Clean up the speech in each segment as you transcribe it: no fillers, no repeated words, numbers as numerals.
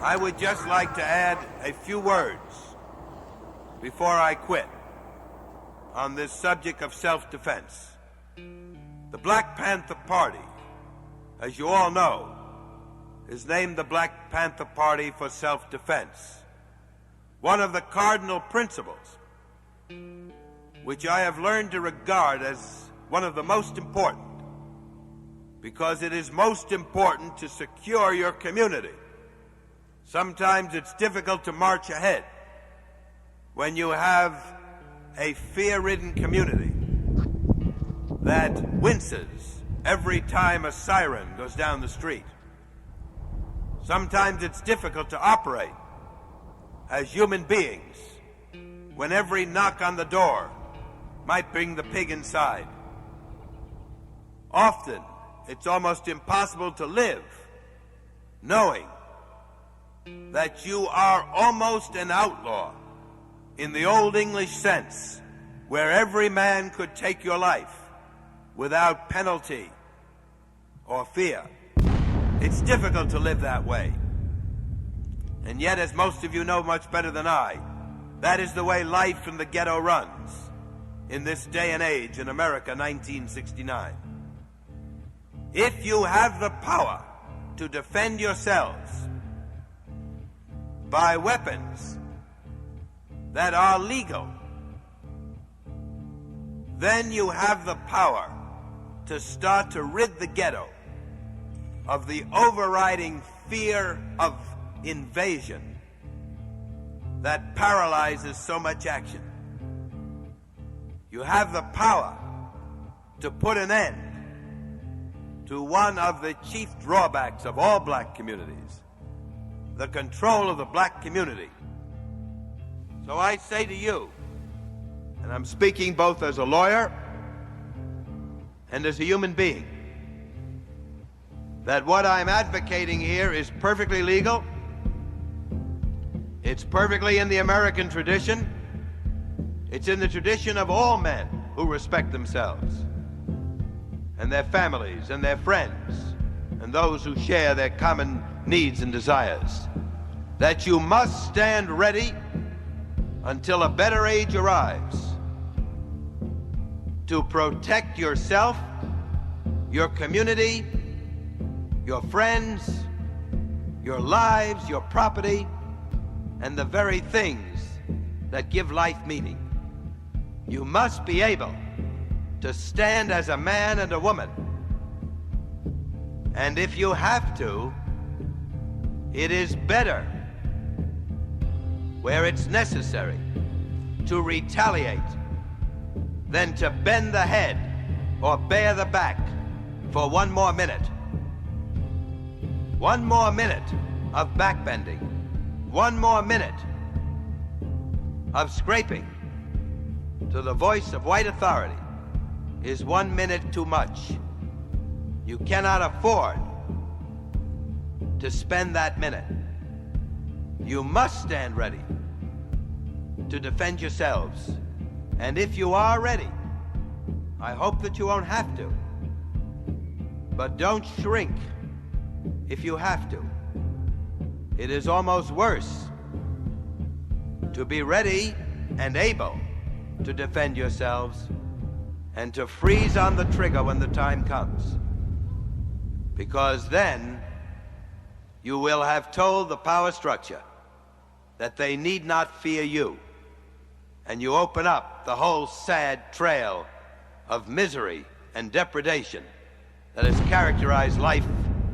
I would just like to add a few words before I quit on this subject of self-defense. The Black Panther Party, as you all know, is named the Black Panther Party for self-defense. One of the cardinal principles, which I have learned to regard as one of the most important, because it is most important to secure your community. Sometimes it's difficult to march ahead when you have a fear-ridden community that winces every time a siren goes down the street. Sometimes it's difficult to operate as human beings when every knock on the door might bring the pig inside. Often, it's almost impossible to live knowing that you are almost an outlaw in the old English sense, where every man could take your life without penalty or fear. It's difficult to live that way. And yet, as most of you know much better than I, that is the way life in the ghetto runs in this day and age in America, 1969. If you have the power to defend yourselves by weapons that are legal, then you have the power to start to rid the ghetto of the overriding fear of invasion that paralyzes so much action. You have the power to put an end to one of the chief drawbacks of all black communities, the control of the black community. So I say to you, and I'm speaking both as a lawyer and as a human being, that what I'm advocating here is perfectly legal. It's perfectly in the American tradition. It's in the tradition of all men who respect themselves and their families and their friends and those who share their common needs and desires, that you must stand ready until a better age arrives to protect yourself, your community, your friends, your lives, your property, and the very things that give life meaning. You must be able to stand as a man and a woman. And if you have to, it is better, where it's necessary, to retaliate than to bend the head or bare the back for one more minute. One more minute of backbending. One more minute of scraping to the voice of white authority is 1 minute too much. You cannot afford to spend that minute. You must stand ready to defend yourselves. And if you are ready, I hope that you won't have to. But don't shrink if you have to. It is almost worse to be ready and able to defend yourselves and to freeze on the trigger when the time comes. Because then you will have told the power structure that they need not fear you. And you open up the whole sad trail of misery and depredation that has characterized life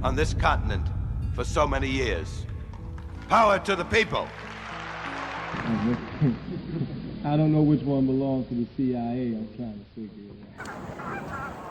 on this continent for so many years. Power to the people. I don't know which one belongs to the CIA. I'm trying to figure it out.